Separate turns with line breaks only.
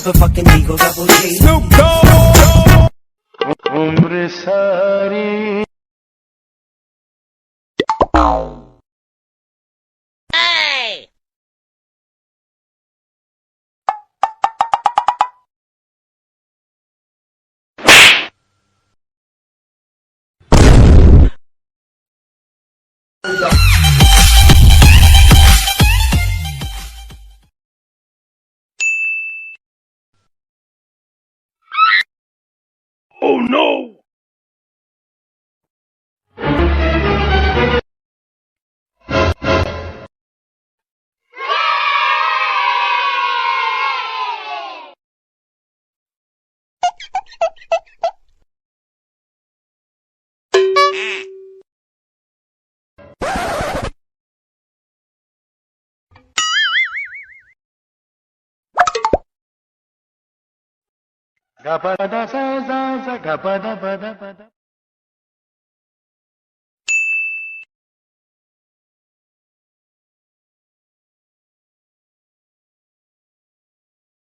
motherfucking Eagle Double G.
Snoop Dogg. Umre sari.
Hey!
Oh no! Gapada sa za za gapada pada pada.